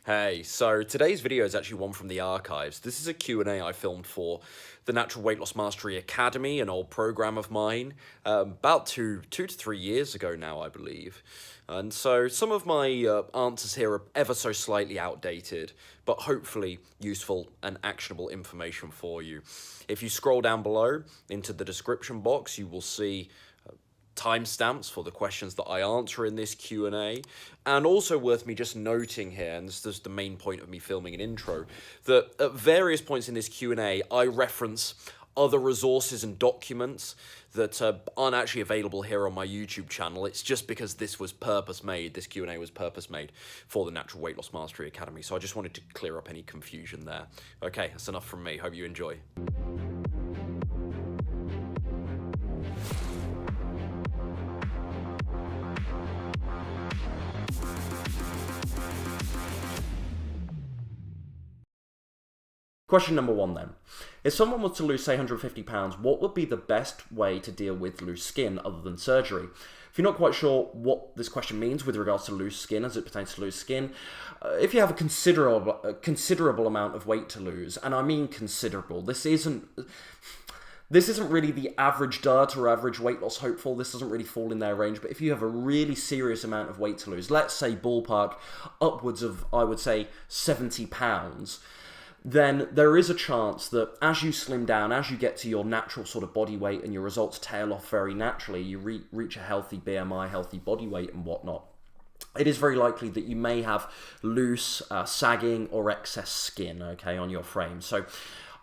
Hey, so today's video is actually one from the archives. This is a Q&A I filmed for the Natural Weight Loss Mastery Academy, an old program of mine, about two to 3 years ago now, I believe. And so some of my answers here are ever so slightly outdated, but hopefully useful and actionable information for you. If you scroll down below into the description box, you will see timestamps for the questions that I answer in this Q&A, and also worth me just noting here, and this is the main point of me filming an intro, that at various points in this Q&A I reference other resources and documents that aren't actually available here on my YouTube channel. It's just because this was purpose-made, this Q&A was purpose-made for the Natural Weight Loss Mastery Academy, so I just wanted to clear up any confusion there. Okay, that's enough from me. Hope you enjoy. Question number 1 then. If someone was to lose, say, 150 pounds, what would be the best way to deal with loose skin other than surgery? If you're not quite sure what this question means with regards to loose skin as it pertains to loose skin, if you have a considerable amount of weight to lose, and I mean considerable, this isn't really the average diet or average weight loss hopeful. This doesn't really fall in their range. But if you have a really serious amount of weight to lose, let's say ballpark upwards of, I would say, 70 pounds, then there is a chance that as you slim down, as you get to your natural sort of body weight and your results tail off very naturally, you reach a healthy BMI, healthy body weight and whatnot, it is very likely that you may have loose, sagging or excess skin, okay, on your frame. So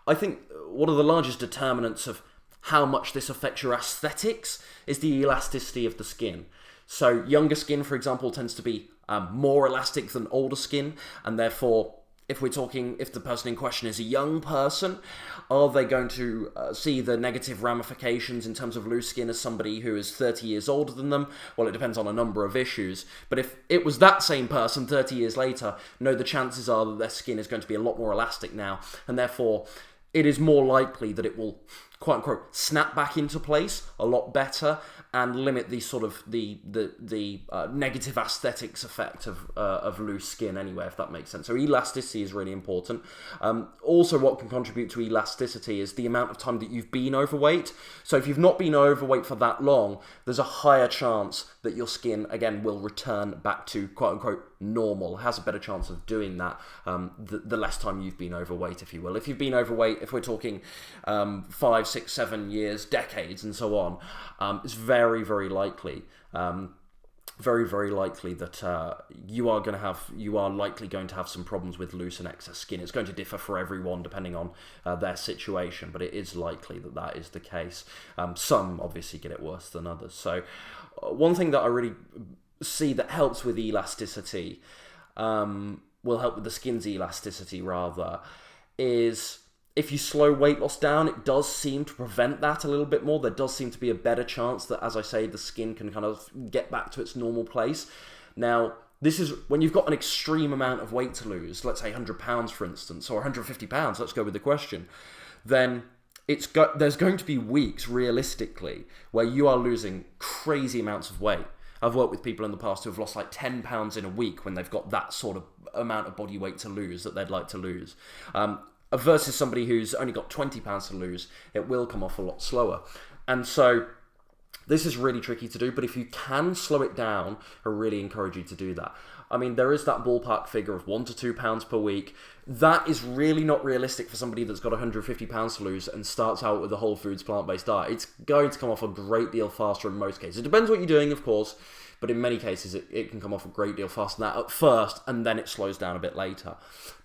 I think one of the largest determinants of how much this affects your aesthetics is the elasticity of the skin. So younger skin, for example, tends to be more elastic than older skin, and therefore, if the person in question is a young person, are they going to see the negative ramifications in terms of loose skin as somebody who is 30 years older than them? Well, it depends on a number of issues. But if it was that same person 30 years later, no, the chances are that their skin is going to be a lot more elastic now, and therefore it is more likely that it will, quote unquote, snap back into place a lot better and limit the sort of the negative aesthetics effect of loose skin anyway, if that makes sense. So elasticity is really important. Also, what can contribute to elasticity is the amount of time that you've been overweight. So if you've not been overweight for that long, there's a higher chance that your skin, again, will return back to, quote unquote, normal. It has a better chance of doing that the less time you've been overweight, if you will. If you've been overweight, if we're talking 5, 6, 7 years, decades, and so on, it's very, very likely, very likely that you are likely going to have some problems with loose and excess skin. It's going to differ for everyone depending on their situation, but it is likely that that is the case. Some obviously get it worse than others. So one thing that I really see that helps with elasticity, will help with the skin's elasticity rather, is if you slow weight loss down, it does seem to prevent that a little bit more. There does seem to be a better chance that, as I say, the skin can kind of get back to its normal place. Now, this is when you've got an extreme amount of weight to lose, let's say 100 pounds, for instance, or 150 pounds, let's go with the question, then there's going to be weeks, realistically, where you are losing crazy amounts of weight. I've worked with people in the past who have lost like 10 pounds in a week when they've got that sort of amount of body weight to lose that they'd like to lose. Versus somebody who's only got 20 pounds to lose, it will come off a lot slower. And so this is really tricky to do, but if you can slow it down, I really encourage you to do that. I mean, there is that ballpark figure of 1 to 2 pounds per week. That is really not realistic for somebody that's got 150 pounds to lose and starts out with a whole foods plant-based diet. It's going to come off a great deal faster in most cases. It depends what you're doing, of course, but in many cases it can come off a great deal faster than that at first, and then it slows down a bit later.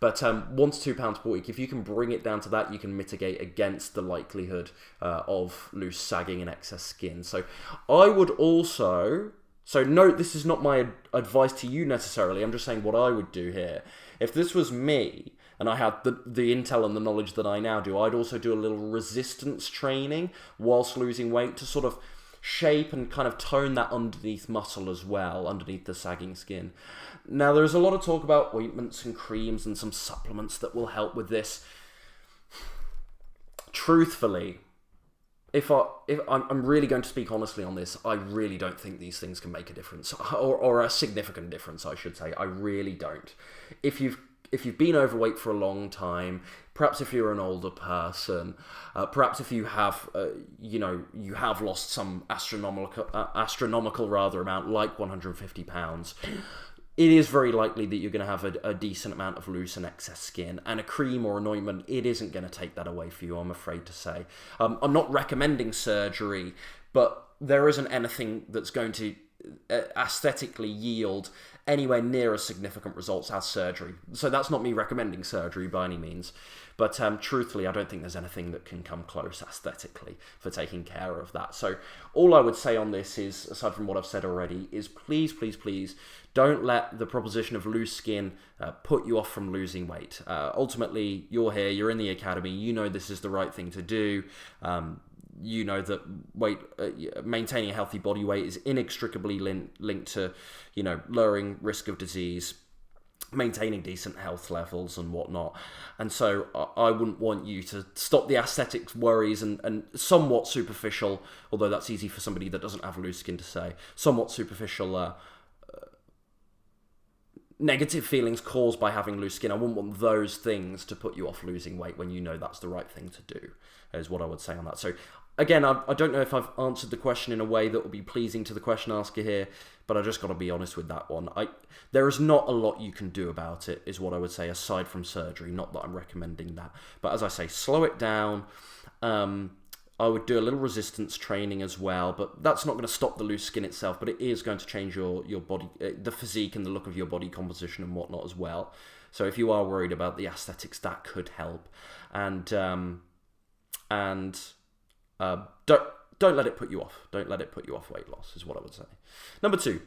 But 1 to 2 pounds per week, if you can bring it down to that, you can mitigate against the likelihood of loose, sagging and excess skin. So I would also... So note, this is not my advice to you necessarily, I'm just saying what I would do here. If this was me, and I had the intel and the knowledge that I now do, I'd also do a little resistance training whilst losing weight to sort of shape and kind of tone that underneath muscle as well, underneath the sagging skin. Now, there's a lot of talk about ointments and creams and some supplements that will help with this. Truthfully, if I'm really going to speak honestly on this, I really don't think these things can make a difference, or a significant difference, I should say. I really don't. If you've if you've been overweight for a long time, perhaps if you're an older person, perhaps if you have, you have lost some astronomical amount, like 150 pounds, it is very likely that you're going to have a decent amount of loose and excess skin, and a cream or an ointment, it isn't going to take that away for you, I'm afraid to say. I'm not recommending surgery, but there isn't anything that's going to aesthetically yield anywhere near as significant results as surgery. So that's not me recommending surgery by any means, but truthfully, I don't think there's anything that can come close aesthetically for taking care of that. So all I would say on this is, aside from what I've said already, is please, please, please don't let the proposition of loose skin put you off from losing weight. Ultimately, you're here, you're in the academy, you know this is the right thing to do. You know that maintaining a healthy body weight is inextricably linked to, lowering risk of disease, maintaining decent health levels and whatnot. And so I wouldn't want you to stop the aesthetics worries and somewhat superficial, although that's easy for somebody that doesn't have loose skin to say, somewhat superficial negative feelings caused by having loose skin. I wouldn't want those things to put you off losing weight when you know that's the right thing to do, is what I would say on that. So again, I don't know if I've answered the question in a way that will be pleasing to the question asker here, but I just got to be honest with that one. There is not a lot you can do about it, is what I would say, aside from surgery. Not that I'm recommending that, but as I say, slow it down. I would do a little resistance training as well, but that's not going to stop the loose skin itself, but it is going to change your body, the physique and the look of your body composition and whatnot as well. So if you are worried about the aesthetics, that could help. And don't let it put you off. Don't let it put you off weight loss, is what I would say. Number 2,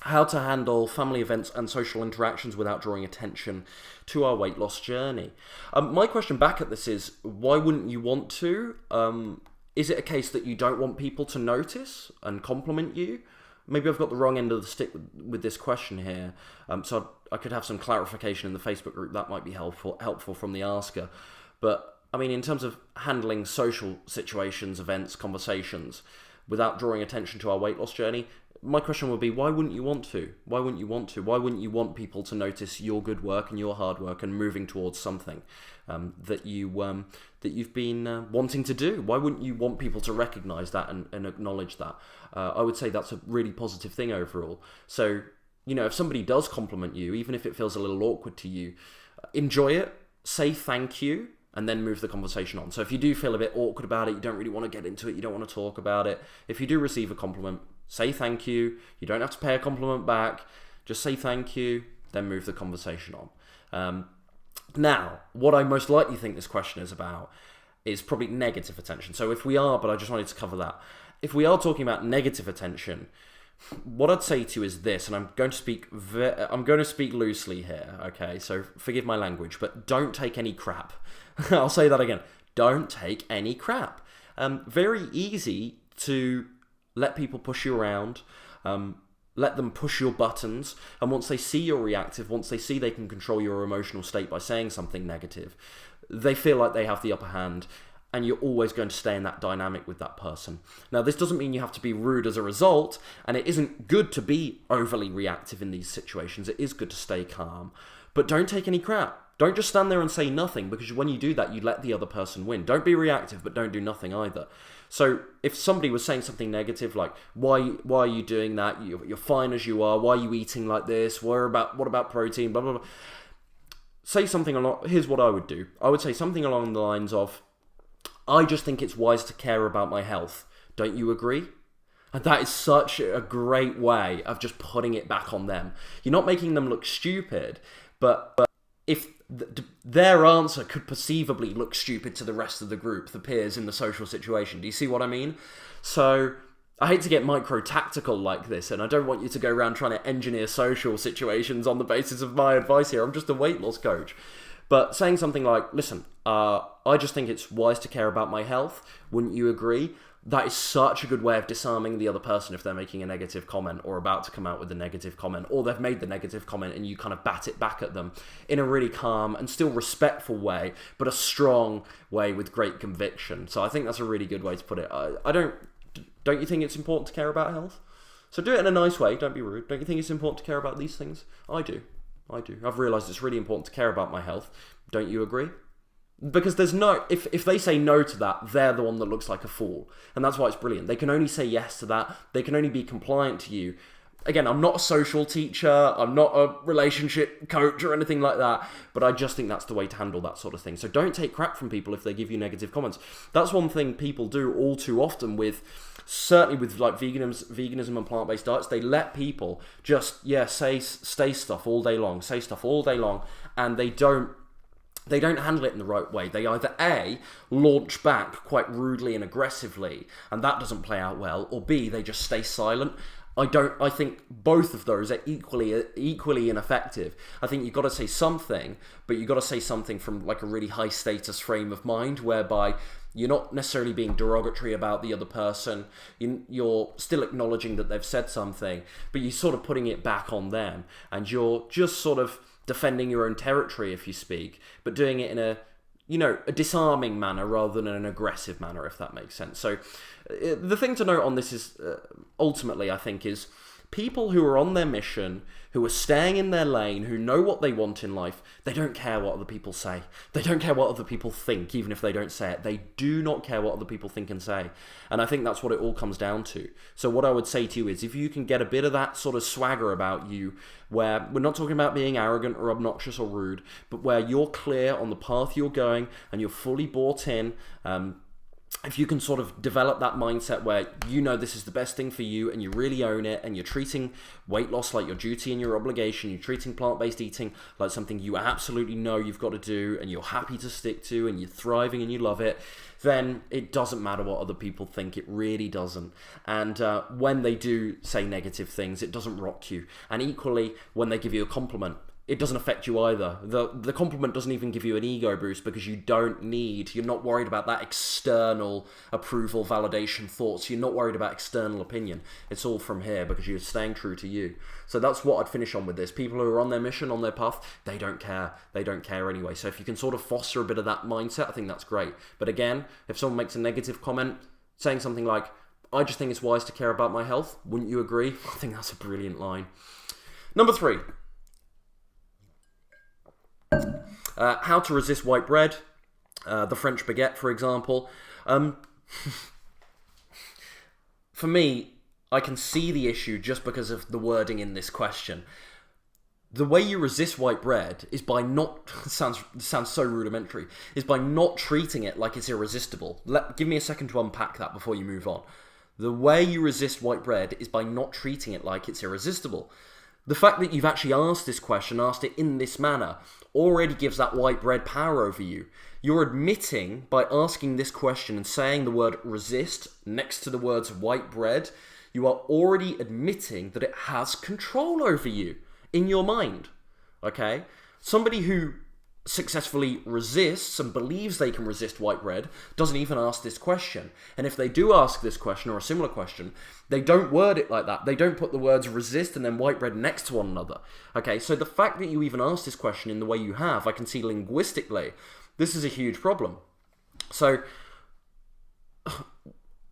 how to handle family events and social interactions without drawing attention to our weight loss journey. My question back at this is, why wouldn't you want to? Is it a case that you don't want people to notice and compliment you? Maybe I've got the wrong end of the stick with this question here. So I could have some clarification in the Facebook group. That might be helpful from the asker. But I mean, in terms of handling social situations, events, conversations, without drawing attention to our weight loss journey, my question would be, why wouldn't you want to? Why wouldn't you want to? Why wouldn't you want people to notice your good work and your hard work and moving towards something that you've been wanting to do? Why wouldn't you want people to recognise that and acknowledge that? I would say that's a really positive thing overall. So, if somebody does compliment you, even if it feels a little awkward to you, enjoy it, say thank you, and then move the conversation on. So if you do feel a bit awkward about it, you don't really want to get into it, you don't want to talk about it, if you do receive a compliment, say thank you. You don't have to pay a compliment back. Just say thank you, then move the conversation on. Now, what I most likely think this question is about is probably negative attention. So if we are, but I just wanted to cover that. If we are talking about negative attention, what I'd say to you is this, and I'm going to speak loosely here, okay? So forgive my language, but don't take any crap. I'll say that again. Don't take any crap. Very easy to let people push you around, let them push your buttons, and once they see you're reactive, once they see they can control your emotional state by saying something negative, they feel like they have the upper hand, and you're always going to stay in that dynamic with that person. Now, this doesn't mean you have to be rude as a result, and it isn't good to be overly reactive in these situations. It is good to stay calm, but don't take any crap. Don't just stand there and say nothing, because when you do that, you let the other person win. Don't be reactive, but don't do nothing either. So if somebody was saying something negative, like, why are you doing that? You're fine as you are. Why are you eating like this? What about protein? Blah, blah, blah. Say something here's what I would do. I would say something along the lines of, I just think it's wise to care about my health. Don't you agree? And that is such a great way of just putting it back on them. You're not making them look stupid, but if their answer could perceivably look stupid to the rest of the group, the peers in the social situation. Do you see what I mean? So I hate to get micro-tactical like this, and I don't want you to go around trying to engineer social situations on the basis of my advice here. I'm just a weight loss coach. But saying something like, listen, I just think it's wise to care about my health. Wouldn't you agree? That is such a good way of disarming the other person if they're making a negative comment or about to come out with a negative comment, or they've made the negative comment and you kind of bat it back at them in a really calm and still respectful way, but a strong way with great conviction. So I think that's a really good way to put it. Don't you think it's important to care about health? So do it in a nice way, don't be rude. Don't you think it's important to care about these things? I do. I do. I've realised it's really important to care about my health. Don't you agree? Because there's no... If they say no to that, they're the one that looks like a fool. And that's why it's brilliant. They can only say yes to that. They can only be compliant to you. Again, I'm not a social teacher. I'm not a relationship coach or anything like that. But I just think that's the way to handle that sort of thing. So don't take crap from people if they give you negative comments. That's one thing people do all too often with... Certainly with like veganism and plant-based diets, they let people just, say stuff all day long, and they don't handle it in the right way. They either A, launch back quite rudely and aggressively, and that doesn't play out well, or B, they just stay silent. I think both of those are equally ineffective. I think you've got to say something, but you've got to say something from like a really high status frame of mind, whereby you're not necessarily being derogatory about the other person. You're still acknowledging that they've said something, but you're sort of putting it back on them, and you're just sort of defending your own territory, if you speak, but doing it in a disarming manner rather than an aggressive manner, if that makes sense. So the thing to note on this is, ultimately, I think, is people who are on their mission, who are staying in their lane, who know what they want in life, they don't care what other people say. They don't care what other people think, even if they don't say it. They do not care what other people think and say. And I think that's what it all comes down to. So what I would say to you is, if you can get a bit of that sort of swagger about you, where we're not talking about being arrogant or obnoxious or rude, but where you're clear on the path you're going and you're fully bought in, if you can sort of develop that mindset where you know this is the best thing for you and you really own it, and you're treating weight loss like your duty and your obligation, you're treating plant-based eating like something you absolutely know you've got to do and you're happy to stick to, and you're thriving and you love it, then it doesn't matter what other people think. It really doesn't. And when they do say negative things, it doesn't rock you. And equally, when they give you a compliment, it doesn't affect you either. The compliment doesn't even give you an ego boost, because you're not worried about that external approval, validation, thoughts. You're not worried about external opinion. It's all from here, because you're staying true to you. So that's what I'd finish on with this. People who are on their mission, on their path, they don't care. They don't care anyway. So if you can sort of foster a bit of that mindset, I think that's great. But again, if someone makes a negative comment, saying something like, I just think it's wise to care about my health, wouldn't you agree? I think that's a brilliant line. Number 3. How to resist white bread, the French baguette, for example. For me, I can see the issue just because of the wording in this question. The way you resist white bread is by not, sounds so rudimentary, is by not treating it like it's irresistible. Give me a second to unpack that before you move on. The way you resist white bread is by not treating it like it's irresistible. The fact that you've actually asked this question, asked it in this manner, already gives that white bread power over you. You're admitting, by asking this question and saying the word resist next to the words white bread, you are already admitting that it has control over you in your mind. Okay? Somebody who successfully resists and believes they can resist white bread doesn't even ask this question. And if they do ask this question or a similar question, they don't word it like that. They don't put the words resist and then white bread next to one another. Okay, so the fact that you even ask this question in the way you have, I can see linguistically, this is a huge problem. So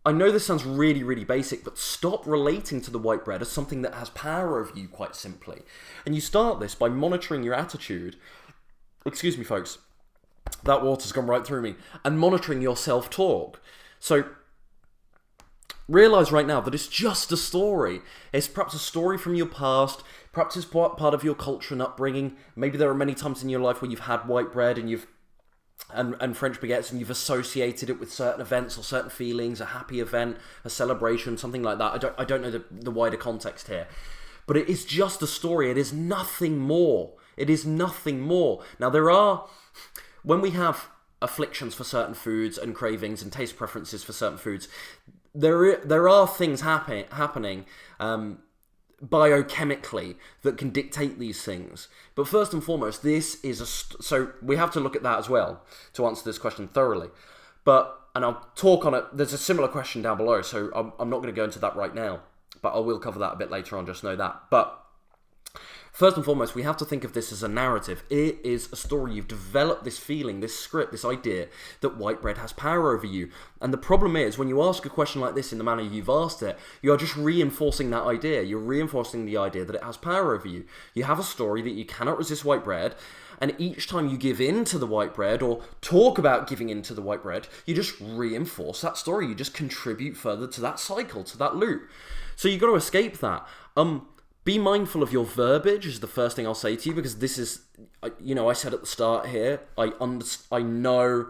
I know this sounds really, really basic, but stop relating to the white bread as something that has power over you, quite simply. And you start this by monitoring your attitude. Excuse me, folks. That water's gone right through me. And monitoring your self-talk. So realize right now that it's just a story. It's perhaps a story from your past. Perhaps it's part of your culture and upbringing. Maybe there are many times in your life where you've had white bread and and French baguettes, and you've associated it with certain events or certain feelings, a happy event, a celebration, something like that. I don't know the wider context here. But it is just a story. It is nothing more. It is nothing more. Now, when we have afflictions for certain foods and cravings and taste preferences for certain foods, there are things happening biochemically that can dictate these things. But first and foremost, this is so we have to look at that as well to answer this question thoroughly. And I'll talk on it. There's a similar question down below, so I'm not going to go into that right now, but I will cover that a bit later on, just know that. But First and foremost, we have to think of this as a narrative. It is a story. You've developed this feeling, this script, this idea that white bread has power over you. And the problem is, when you ask a question like this in the manner you've asked it, you are just reinforcing that idea. You're reinforcing the idea that it has power over you. You have a story that you cannot resist white bread, and each time you give in to the white bread or talk about giving in to the white bread, you just reinforce that story. You just contribute further to that cycle, to that loop. So you've got to escape that. Be mindful of your verbiage is the first thing I'll say to you, because this is, I said at the start here, I know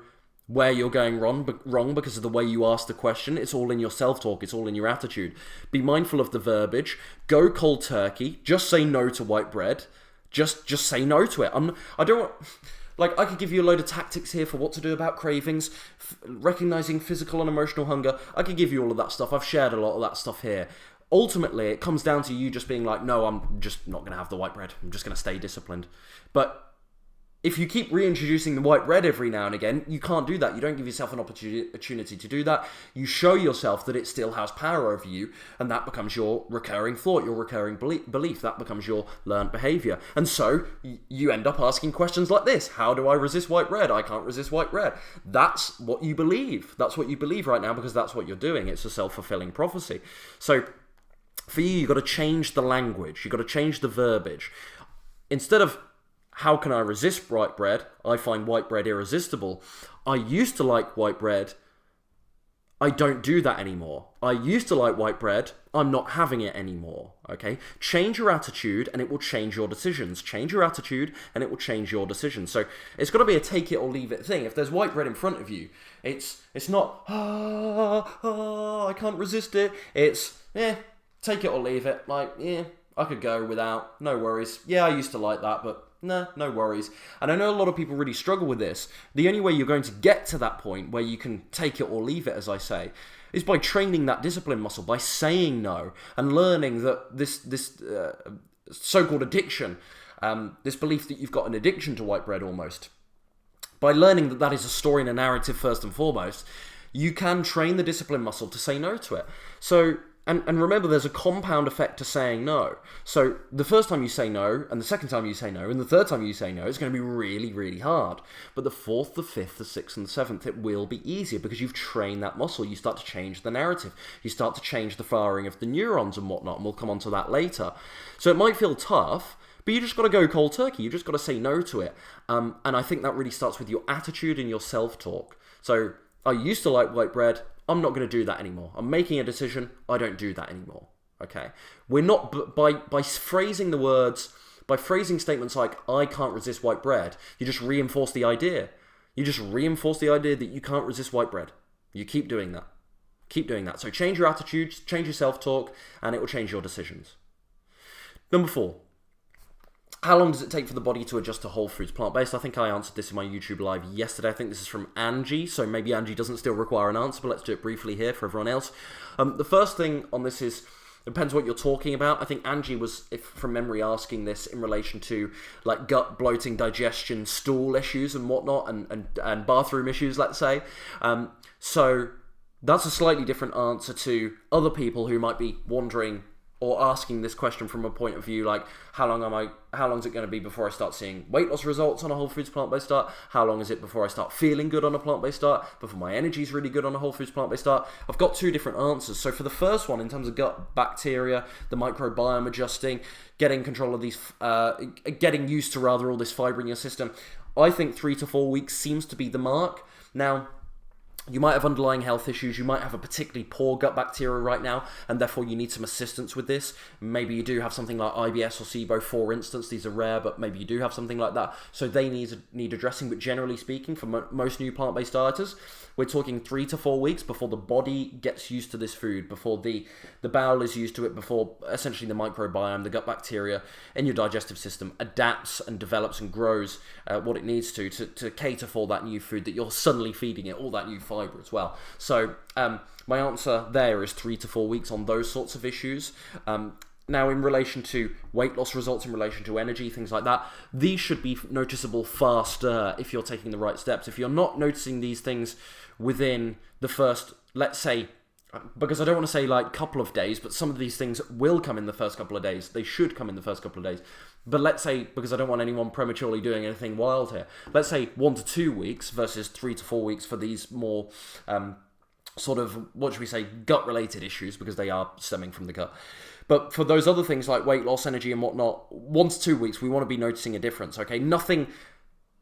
where you're going wrong because of the way you ask the question. It's all in your self-talk. It's all in your attitude. Be mindful of the verbiage. Go cold turkey. Just say no to white bread. Just say no to it. I could give you a load of tactics here for what to do about cravings, recognizing physical and emotional hunger. I could give you all of that stuff. I've shared a lot of that stuff here. Ultimately, it comes down to you just being like, no, I'm just not going to have the white bread. I'm just going to stay disciplined. But if you keep reintroducing the white bread every now and again, you can't do that. You don't give yourself an opportunity to do that. You show yourself that it still has power over you, and that becomes your recurring thought, your recurring belief. That becomes your learned behavior. And so you end up asking questions like this. How do I resist white bread? I can't resist white bread. That's what you believe. That's what you believe right now, because that's what you're doing. It's a self-fulfilling prophecy. So for you, you've got to change the language. You've got to change the verbiage. Instead of, how can I resist white bread? I find white bread irresistible. I used to like white bread. I don't do that anymore. I used to like white bread. I'm not having it anymore. Okay? Change your attitude and it will change your decisions. Change your attitude and it will change your decisions. So it's got to be a take it or leave it thing. If there's white bread in front of you, it's not, I can't resist it. It's, take it or leave it. I could go without. No worries. Yeah, I used to like that, but no worries. And I know a lot of people really struggle with this. The only way you're going to get to that point where you can take it or leave it, as I say, is by training that discipline muscle, by saying no, and learning that this so-called addiction, this belief that you've got an addiction to white bread almost, by learning that that is a story and a narrative first and foremost, you can train the discipline muscle to say no to it. So, and remember, there's a compound effect to saying no. So the first time you say no, and the second time you say no, and the third time you say no, it's going to be really, really hard. But the fourth, the fifth, the sixth, and the seventh, it will be easier because you've trained that muscle. You start to change the narrative. You start to change the firing of the neurons and whatnot, and we'll come on to that later. So it might feel tough, but you just got to go cold turkey. You just got to say no to it. And I think that really starts with your attitude and your self-talk. So I used to like white bread. I'm not going to do that anymore. I'm making a decision. I don't do that anymore. Okay? We're not, by phrasing the words, by phrasing statements like, I can't resist white bread, you just reinforce the idea. You just reinforce the idea that you can't resist white bread. You keep doing that. Keep doing that. So change your attitudes, change your self-talk, and it will change your decisions. Number 4. How long does it take for the body to adjust to whole foods, plant-based? I think I answered this in my YouTube live yesterday. I think this is from Angie, so maybe Angie doesn't still require an answer, but let's do it briefly here for everyone else. The first thing on this is, depends what you're talking about. I think Angie was, if from memory, asking this in relation to like gut bloating, digestion, stool issues and whatnot, and bathroom issues, let's say. So that's a slightly different answer to other people who might be wondering or asking this question from a point of view like, how long is it going to be before I start seeing weight loss results on a whole foods plant-based diet? How long is it before I start feeling good on a plant-based diet? Before my energy is really good on a whole foods plant-based diet? I've got 2 different answers. So for the first one, in terms of gut bacteria, the microbiome adjusting, getting control of these, getting used to rather all this fiber in your system, I think 3 to 4 weeks seems to be the mark. Now, you might have underlying health issues, you might have a particularly poor gut bacteria right now, and therefore you need some assistance with this. Maybe you do have something like IBS or SIBO, for instance. These are rare, but maybe you do have something like that. So they need addressing, but generally speaking, for most new plant-based dieters, we're talking 3 to 4 weeks before the body gets used to this food, before the bowel is used to it, before essentially the microbiome, the gut bacteria in your digestive system adapts and develops and grows what it needs to cater for that new food that you're suddenly feeding it, all that new fiber as well. So my answer there is 3 to 4 weeks on those sorts of issues. Now, in relation to weight loss results, in relation to energy, things like that, these should be noticeable faster if you're taking the right steps. If you're not noticing these things within the first, let's say, because I don't want to say like couple of days, but some of these things will come in the first couple of days. They should come in the first couple of days. But let's say, because I don't want anyone prematurely doing anything wild here, let's say 1 to 2 weeks versus 3 to 4 weeks for these more sort of, what should we say, gut-related issues, because they are stemming from the gut. But for those other things like weight loss, energy and whatnot, 1 to 2 weeks, we want to be noticing a difference, okay? Nothing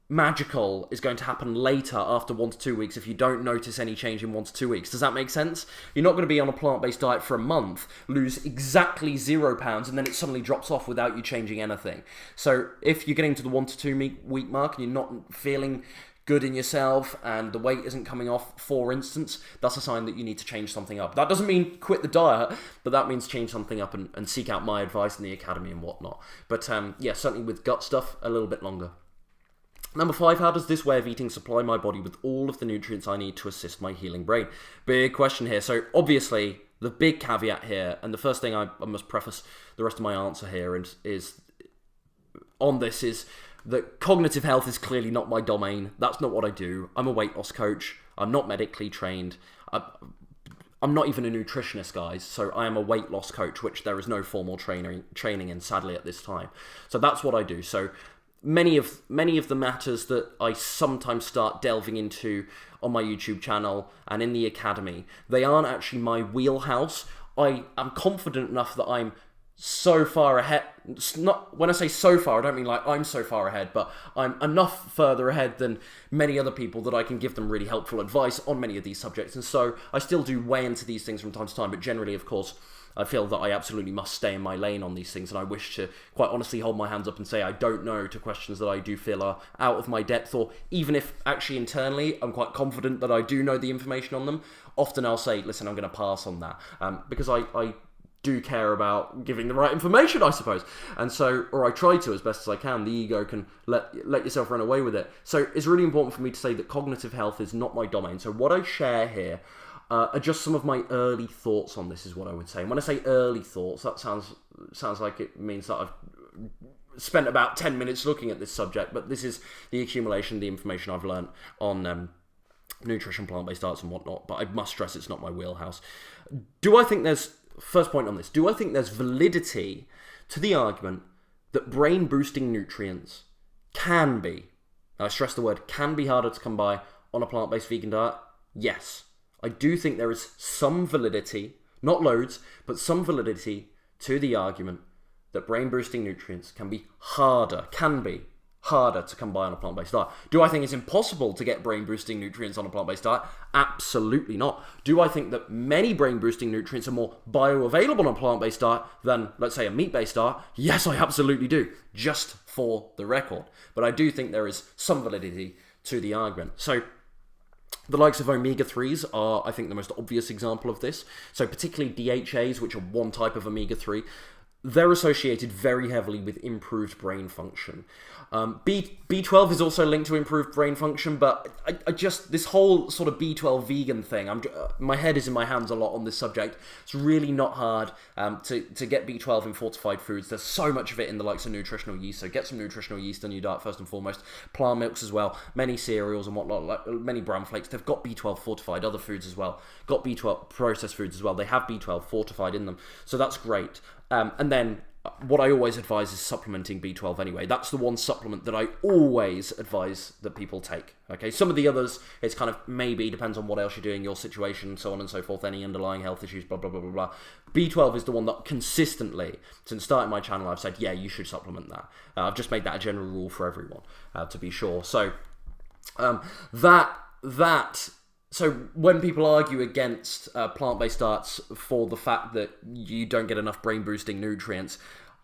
magical is going to happen later after 1 to 2 weeks if you don't notice any change in 1 to 2 weeks. Does that make sense? You're not going to be on a plant-based diet for a month, lose exactly 0 pounds, and then it suddenly drops off without you changing anything. So if you're getting to the 1 to 2 week mark and you're not feeling good in yourself and the weight isn't coming off, for instance, that's a sign that you need to change something up. That doesn't mean quit the diet, but that means change something up and seek out my advice in the academy and whatnot. But yeah, certainly with gut stuff, a little bit longer. Number 5, how does this way of eating supply my body with all of the nutrients I need to assist my healing brain? Big question here. So obviously, the big caveat here, and the first thing I must preface the rest of my answer here is on this is that cognitive health is clearly not my domain. That's not what I do. I'm a weight loss coach. I'm not medically trained. I'm not even a nutritionist, guys. So I am a weight loss coach, which there is no formal training in, sadly, at this time. So that's what I do. So many of the matters that I sometimes start delving into on my YouTube channel and in the academy, they aren't actually my wheelhouse. I am confident enough that I'm so far ahead. Not when I say so far, I don't mean like I'm so far ahead, but I'm enough further ahead than many other people that I can give them really helpful advice on many of these subjects. And so I still do weigh into these things from time to time, but generally, of course, I feel that I absolutely must stay in my lane on these things, and I wish to quite honestly hold my hands up and say I don't know to questions that I do feel are out of my depth, or even if actually internally I'm quite confident that I do know the information on them, often I'll say, listen, I'm going to pass on that, because I do care about giving the right information, I suppose. And so, or I try to as best as I can. The ego can let yourself run away with it. So it's really important for me to say that cognitive health is not my domain. So what I share here are just some of my early thoughts on this, is what I would say. And when I say early thoughts, that sounds like it means that I've spent about 10 minutes looking at this subject, but this is the accumulation, the information I've learned on nutrition, plant-based diets and whatnot. But I must stress it's not my wheelhouse. First point on this, do I think there's validity to the argument that brain-boosting nutrients can be, I stress the word can be, harder to come by on a plant-based vegan diet? Yes. I do think there is some validity, not loads, but some validity to the argument that brain-boosting nutrients can be harder to come by on a plant-based diet. Do I think it's impossible to get brain-boosting nutrients on a plant-based diet? Absolutely not. Do I think that many brain-boosting nutrients are more bioavailable on a plant-based diet than, let's say, a meat-based diet? Yes, I absolutely do, just for the record. But I do think there is some validity to the argument. So the likes of omega-3s are, I think, the most obvious example of this. So particularly DHAs, which are one type of omega-3, they're associated very heavily with improved brain function. B12 is also linked to improved brain function, but I just, this whole sort of B12 vegan thing, my head is in my hands a lot on this subject. It's really not hard to get B12 in fortified foods. There's so much of it in the likes of nutritional yeast, so get some nutritional yeast on your diet first and foremost. Plant milks as well, many cereals and whatnot, like many bran flakes, they've got B12 fortified. Other foods as well, got B12 processed foods as well, they have B12 fortified in them, so that's great. And then what I always advise is supplementing B12 anyway. That's the one supplement that I always advise that people take. Okay, some of the others, it's kind of maybe, depends on what else you're doing, your situation, so on and so forth, any underlying health issues, blah, blah, blah, blah, blah. B12 is the one that consistently, since starting my channel, I've said, yeah, you should supplement that. I've just made that a general rule for everyone, to be sure. So, So when people argue against plant-based diets for the fact that you don't get enough brain-boosting nutrients,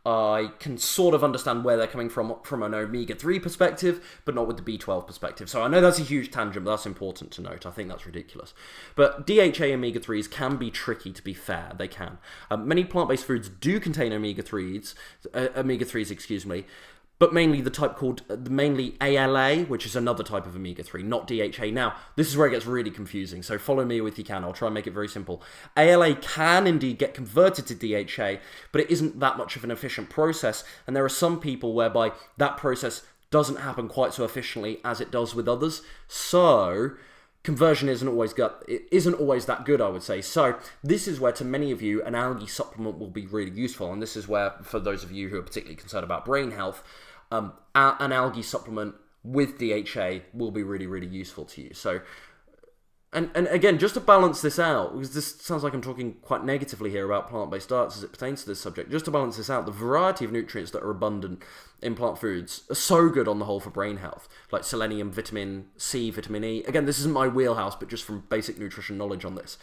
I can sort of understand where they're coming from an omega-3 perspective, but not with the B12 perspective. So I know that's a huge tangent, but that's important to note. I think that's ridiculous. But DHA omega-3s can be tricky, to be fair. They can. Many plant-based foods do contain omega-3s, but mainly the type called, mainly ALA, which is another type of omega-3, not DHA. Now, this is where it gets really confusing, so follow me if you can. I'll try and make it very simple. ALA can indeed get converted to DHA, but it isn't that much of an efficient process, and there are some people whereby that process doesn't happen quite so efficiently as it does with others. So conversion isn't always that good, I would say. So this is where, to many of you, an algae supplement will be really useful. And this is where, for those of you who are particularly concerned about brain health, an algae supplement with DHA will be really, really useful to you. So, and again, just to balance this out, because this sounds like I'm talking quite negatively here about plant-based diets as it pertains to this subject, just to balance this out, the variety of nutrients that are abundant in plant foods are so good on the whole for brain health, like selenium, vitamin C, vitamin E. Again, this isn't my wheelhouse, but just from basic nutrition knowledge on this.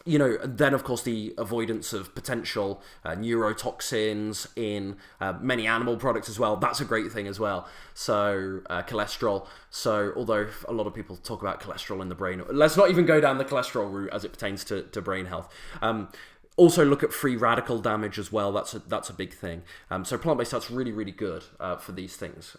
Then of course the avoidance of potential neurotoxins in many animal products as well. That's a great thing as well. So cholesterol. So although a lot of people talk about cholesterol in the brain, let's not even go down the cholesterol route as it pertains to brain health. Also look at free radical damage as well. That's a big thing. So plant-based diet's really, really good for these things.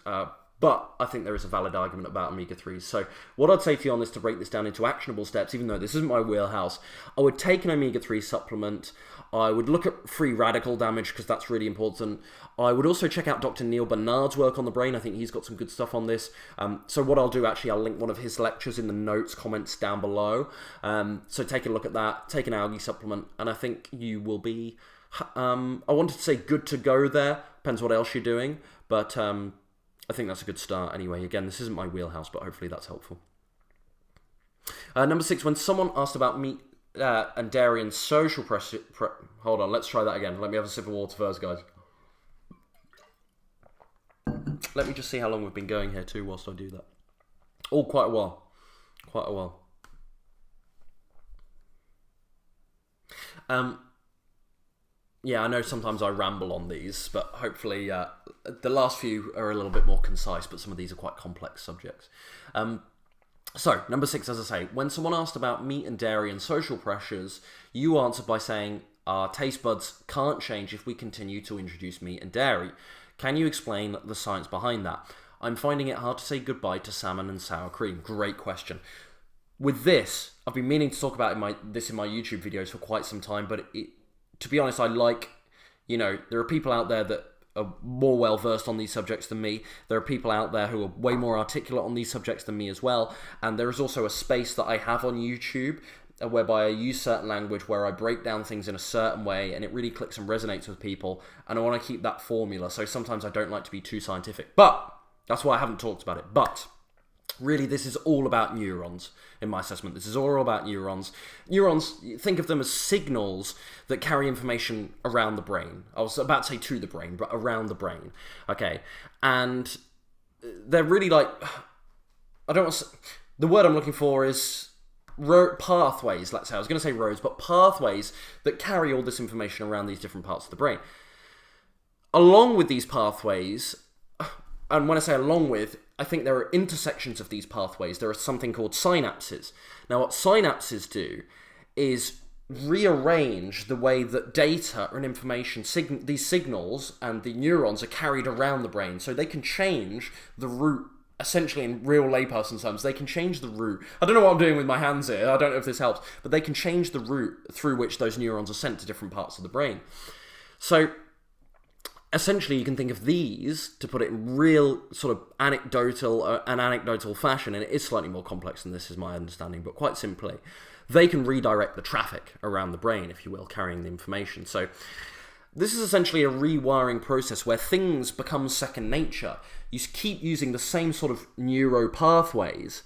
But I think there is a valid argument about omega-3s. So what I'd say to you on this, to break this down into actionable steps, even though this isn't my wheelhouse, I would take an omega-3 supplement. I would look at free radical damage, because that's really important. I would also check out Dr. Neil Barnard's work on the brain. I think he's got some good stuff on this. So what I'll do, actually, I'll link one of his lectures in the notes comments down below. So take a look at that, take an algae supplement, and I think you will be, I wanted to say good to go there. Depends what else you're doing. But I think that's a good start anyway. Again, this isn't my wheelhouse, but hopefully that's helpful. Number 6, when someone asked about meat and dairy and social pressure... Hold on, let's try that again. Let me have a sip of water first, guys. Let me just see how long we've been going here too whilst I do that. Oh, quite a while. Quite a while. Yeah, I know sometimes I ramble on these, but hopefully the last few are a little bit more concise, but some of these are quite complex subjects. So, number 6, as I say, when someone asked about meat and dairy and social pressures, you answered by saying, our taste buds can't change if we continue to introduce meat and dairy. Can you explain the science behind that? I'm finding it hard to say goodbye to salmon and sour cream. Great question. With this, I've been meaning to talk about this in my YouTube videos for quite some time, but to be honest, I like, there are people out there that are more well-versed on these subjects than me. There are people out there who are way more articulate on these subjects than me as well. And there is also a space that I have on YouTube whereby I use certain language where I break down things in a certain way and it really clicks and resonates with people. And I want to keep that formula. So sometimes I don't like to be too scientific. But that's why I haven't talked about it. But really, this is all about neurons in my assessment. This is all about neurons. Neurons, think of them as signals that carry information around the brain. I was about to say to the brain, but around the brain. Okay. And they're really like, the word I'm looking for is pathways, let's say. I was going to say roads, but pathways that carry all this information around these different parts of the brain. Along with these pathways, and when I say along with, I think there are intersections of these pathways. There are something called synapses. Now, what synapses do is rearrange the way that data and information, these signals and the neurons are carried around the brain. So they can change the route, essentially in real layperson terms, they can change the route. I don't know what I'm doing with my hands here. I don't know if this helps. But they can change the route through which those neurons are sent to different parts of the brain. So essentially, you can think of these, to put it in real sort of anecdotal fashion, and it is slightly more complex than this is my understanding, but quite simply, they can redirect the traffic around the brain, if you will, carrying the information. So this is essentially a rewiring process where things become second nature. You keep using the same sort of neuro pathways,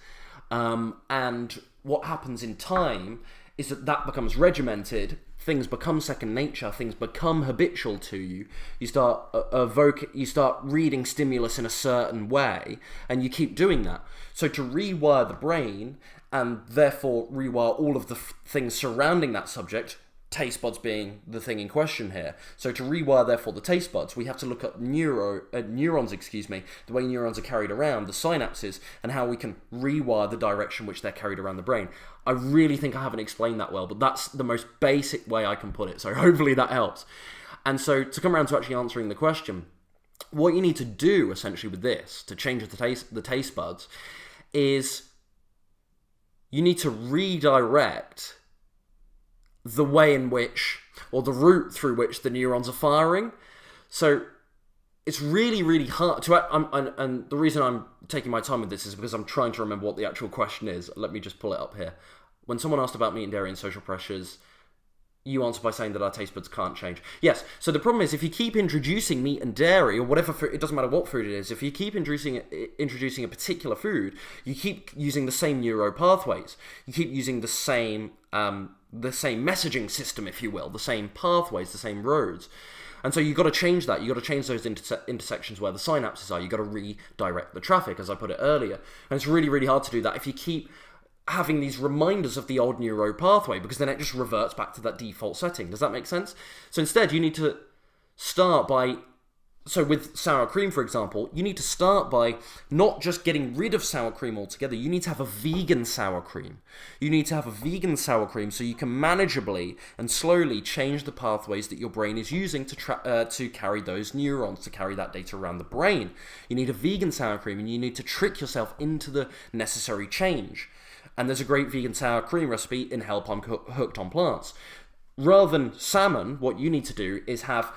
and what happens in time is that becomes regimented. Things become second nature, things become habitual to you. You start reading stimulus in a certain way, and you keep doing that. So to rewire the brain, and therefore rewire all of the things surrounding that subject, taste buds being the thing in question here. So to rewire, therefore, the taste buds, we have to look at neurons, the way neurons are carried around, the synapses, and how we can rewire the direction which they're carried around the brain. I really think I haven't explained that well, but that's the most basic way I can put it. So hopefully that helps. And so to come around to actually answering the question, what you need to do essentially with this to change the taste buds is you need to redirect the way in which, or the route through which the neurons are firing. So it's really, really hard to, and the reason I'm taking my time with this is because I'm trying to remember what the actual question is. Let me just pull it up here. When someone asked about meat and dairy and social pressures, you answer by saying that our taste buds can't change. Yes, so the problem is if you keep introducing meat and dairy, or whatever food, it doesn't matter what food it is, if you keep introducing a particular food, you keep using the same neuro pathways. You keep using the same messaging system, if you will, the same pathways, the same roads. And so you've got to change that. You've got to change those intersections where the synapses are. You've got to redirect the traffic, as I put it earlier. And it's really, really hard to do that if you keep having these reminders of the old neuro pathway, because then it just reverts back to that default setting. Does that make sense? So instead, you need to start by... So with sour cream, for example, you need to start by not just getting rid of sour cream altogether. You need to have a vegan sour cream. You need to have a vegan sour cream so you can manageably and slowly change the pathways that your brain is using to carry those neurons, to carry that data around the brain. You need a vegan sour cream, and you need to trick yourself into the necessary change. And there's a great vegan sour cream recipe in Help I'm Hooked on Plants. Rather than salmon, what you need to do is have...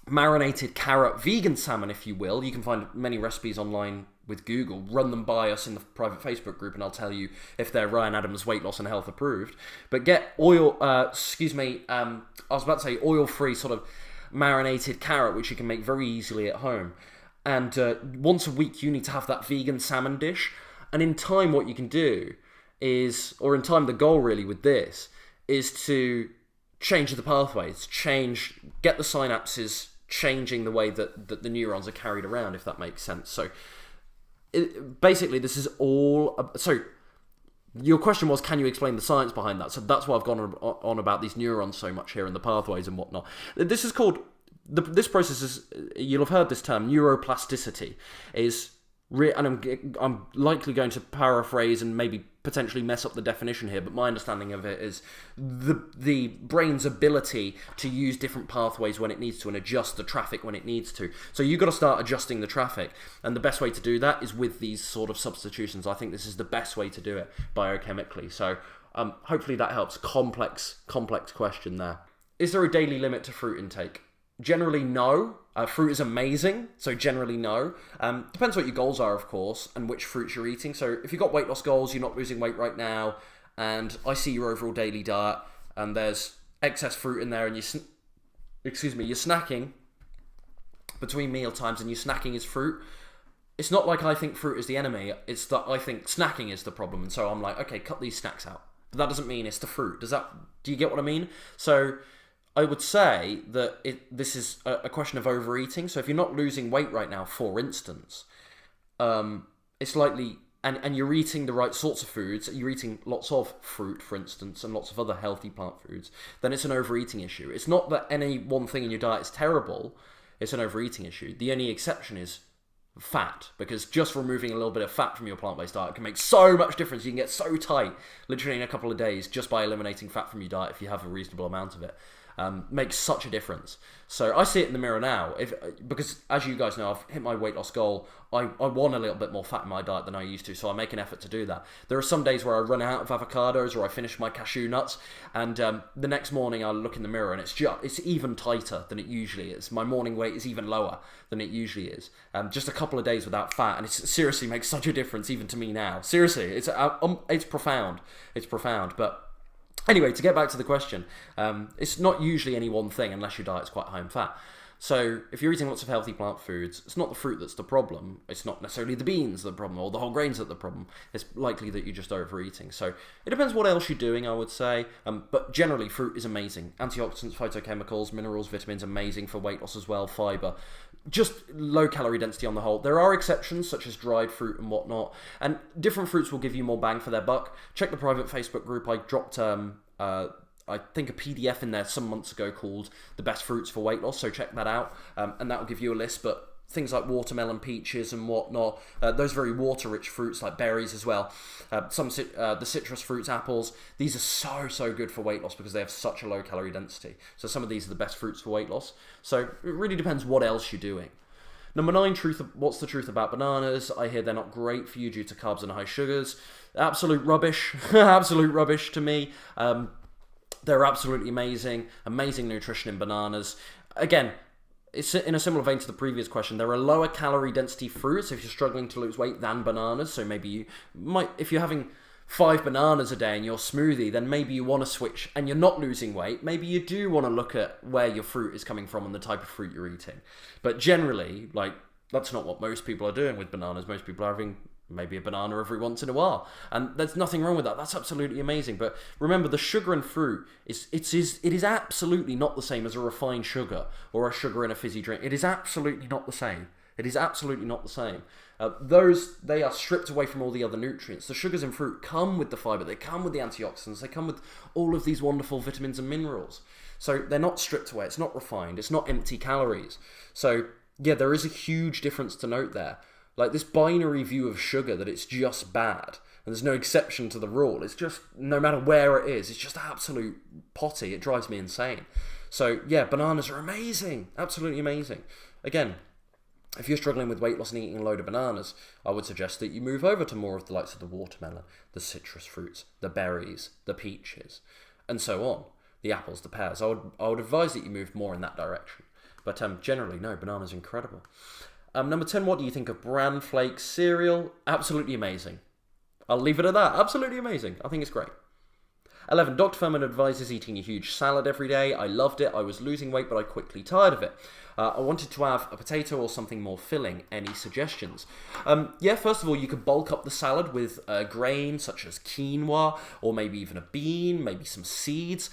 marinated carrot vegan salmon, if you will. You can find many recipes online with Google. Run them by us in the private Facebook group and I'll tell you if they're Ryan Adams weight loss and health approved. But get oil, I was about to say oil-free sort of marinated carrot, which you can make very easily at home. And once a week you need to have that vegan salmon dish. And in time what you can do is, or in time the goal really with this, is to change the pathways, get the synapses changing the way that the neurons are carried around, if that makes sense. So basically this is all... So your question was, can you explain the science behind that? So that's why I've gone on about these neurons so much here and the pathways and whatnot. This is called... This process is... You'll have heard this term, neuroplasticity, is... And I'm likely going to paraphrase and maybe potentially mess up the definition here, but my understanding of it is the brain's ability to use different pathways when it needs to and adjust the traffic when it needs to. So you've got to start adjusting the traffic, and the best way to do that is with these sort of substitutions. I think this is the best way to do it biochemically. So hopefully that helps. Complex question there. Is there a daily limit to fruit intake? Generally, no. Fruit is amazing, so generally no. Depends what your goals are, of course, and which fruits you're eating. So if you've got weight loss goals, you're not losing weight right now, and I see your overall daily diet, and there's excess fruit in there, and you're snacking between meal times, and your snacking is fruit. It's not like I think fruit is the enemy, it's that I think snacking is the problem, and so I'm like, okay, cut these snacks out. But that doesn't mean it's the fruit. Do you get what I mean? So I would say that this is a question of overeating. So if you're not losing weight right now, for instance, it's likely, and you're eating the right sorts of foods, you're eating lots of fruit, for instance, and lots of other healthy plant foods, then it's an overeating issue. It's not that any one thing in your diet is terrible, it's an overeating issue. The only exception is fat, because just removing a little bit of fat from your plant-based diet can make so much difference. You can get so tight, literally in a couple of days, just by eliminating fat from your diet if you have a reasonable amount of it. Makes such a difference. So I see it in the mirror now, because as you guys know, I've hit my weight loss goal. I want a little bit more fat in my diet than I used to, so I make an effort to do that. There are some days where I run out of avocados or I finish my cashew nuts, and the next morning I look in the mirror and it's even tighter than it usually is. My morning weight is even lower than it usually is. Just a couple of days without fat, and it seriously makes such a difference even to me now. Seriously, it's profound. It's profound, but... Anyway, to get back to the question, it's not usually any one thing unless your diet's quite high in fat. So if you're eating lots of healthy plant foods, it's not the fruit that's the problem. It's not necessarily the beans the problem or the whole grains that the problem. It's likely that you're just overeating. So it depends what else you're doing, I would say. But generally, fruit is amazing. Antioxidants, phytochemicals, minerals, vitamins, amazing for weight loss as well, fiber. Just low calorie density on the whole. There are exceptions such as dried fruit and whatnot, and different fruits will give you more bang for their buck. Check the private Facebook group. I dropped I think a PDF in there some months ago called The Best Fruits for Weight Loss, so check that out, and that will give you a list. But things like watermelon, peaches and whatnot, those very water-rich fruits like berries as well, the citrus fruits, apples, these are so good for weight loss because they have such a low calorie density. So some of these are the best fruits for weight loss. So it really depends what else you're doing. Number 9, what's the truth about bananas? I hear they're not great for you due to carbs and high sugars. Absolute rubbish. Absolute rubbish to me. They're absolutely amazing. Amazing nutrition in bananas. Again, it's in a similar vein to the previous question. There are lower calorie density fruits if you're struggling to lose weight than bananas. So maybe you might, if you're having 5 bananas a day in your smoothie, then maybe you want to switch and you're not losing weight. Maybe you do want to look at where your fruit is coming from and the type of fruit you're eating. But generally, like, that's not what most people are doing with bananas. Most people are having maybe a banana every once in a while. And there's nothing wrong with that. That's absolutely amazing. But remember, the sugar in fruit, it is absolutely not the same as a refined sugar or a sugar in a fizzy drink. It is absolutely not the same. It is absolutely not the same. They are stripped away from all the other nutrients. The sugars in fruit come with the fiber. They come with the antioxidants. They come with all of these wonderful vitamins and minerals. So they're not stripped away. It's not refined. It's not empty calories. So yeah, there is a huge difference to note there. Like this binary view of sugar that it's just bad and there's no exception to the rule. It's just, no matter where it is, it's just absolute potty. It drives me insane. So yeah, bananas are amazing. Absolutely amazing. Again, if you're struggling with weight loss and eating a load of bananas, I would suggest that you move over to more of the likes of the watermelon, the citrus fruits, the berries, the peaches, and so on. The apples, the pears. I would advise that you move more in that direction. But generally, no, bananas are incredible. Number 10, what do you think of bran flakes cereal? Absolutely amazing. I'll leave it at that. Absolutely amazing. I think it's great. 11, Dr. Fuhrman advises eating a huge salad every day. I loved it. I was losing weight, but I quickly tired of it. I wanted to have a potato or something more filling. Any suggestions? Yeah, first of all, you could bulk up the salad with grain such as quinoa, or maybe even a bean, maybe some seeds.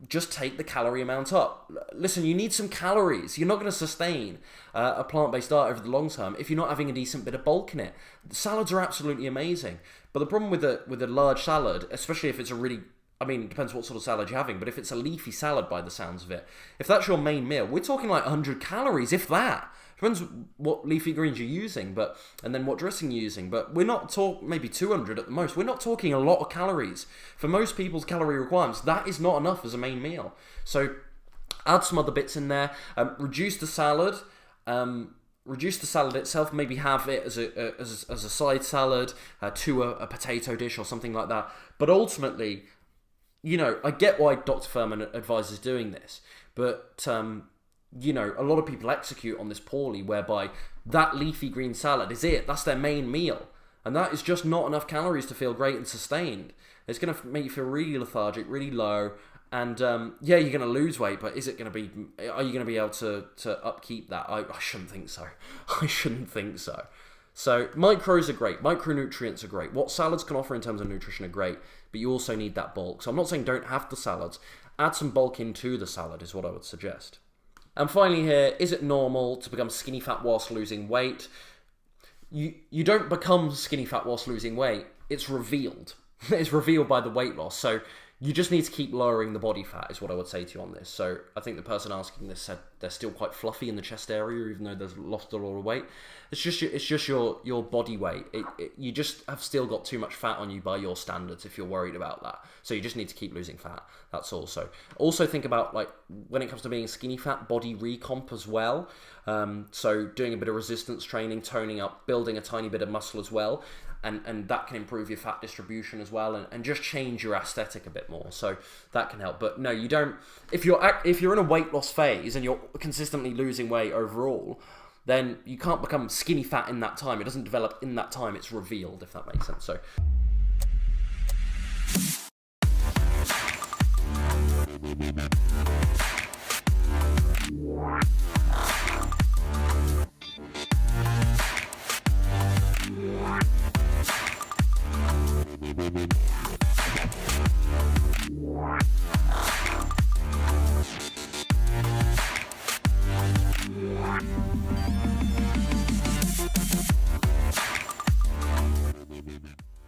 Just take the calorie amount up. Listen, you need some calories. You're not going to sustain a plant-based diet over the long term if you're not having a decent bit of bulk in it. Salads are absolutely amazing. But the problem with a large salad, especially if it's a really, I mean, it depends what sort of salad you're having, but if it's a leafy salad by the sounds of it, if that's your main meal, we're talking like 100 calories, if that. Depends what leafy greens you're using, and then what dressing you're using. But we're not maybe 200 at the most. We're not talking a lot of calories. For most people's calorie requirements, that is not enough as a main meal. So add some other bits in there. Reduce the salad. Reduce the salad itself. Maybe have it as a side salad to a potato dish or something like that. But ultimately, you know, I get why Dr. Fuhrman advises doing this, but you know, a lot of people execute on this poorly, whereby that leafy green salad is it. That's their main meal. And that is just not enough calories to feel great and sustained. It's going to make you feel really lethargic, really low. And yeah, you're going to lose weight, but are you going to be able to upkeep that? I shouldn't think so. I shouldn't think so. So micros are great. Micronutrients are great. What salads can offer in terms of nutrition are great, but you also need that bulk. So I'm not saying don't have the salads. Add some bulk into the salad is what I would suggest. And finally here, is it normal to become skinny fat whilst losing weight? You don't become skinny fat whilst losing weight. It's revealed. It's revealed by the weight loss. So you just need to keep lowering the body fat is what I would say to you on this. So I think the person asking this said they're still quite fluffy in the chest area, even though they've lost a lot of weight. It's just your body weight. You just have still got too much fat on you by your standards if you're worried about that. So you just need to keep losing fat. That's also think about, like, when it comes to being skinny fat, body recomp as well. So doing a bit of resistance training, toning up, building a tiny bit of muscle as well. And that can improve your fat distribution as well, and just change your aesthetic a bit more. So that can help. But no, you don't. If you're in a weight loss phase and you're consistently losing weight overall, then you can't become skinny fat in that time. It doesn't develop in that time. It's revealed, if that makes sense. So.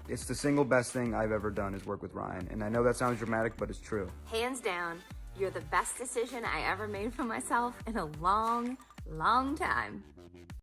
It's the single best thing I've ever done is work with Ryan. And I know that sounds dramatic, but it's true. Hands down, you're the best decision I ever made for myself in a long, long time.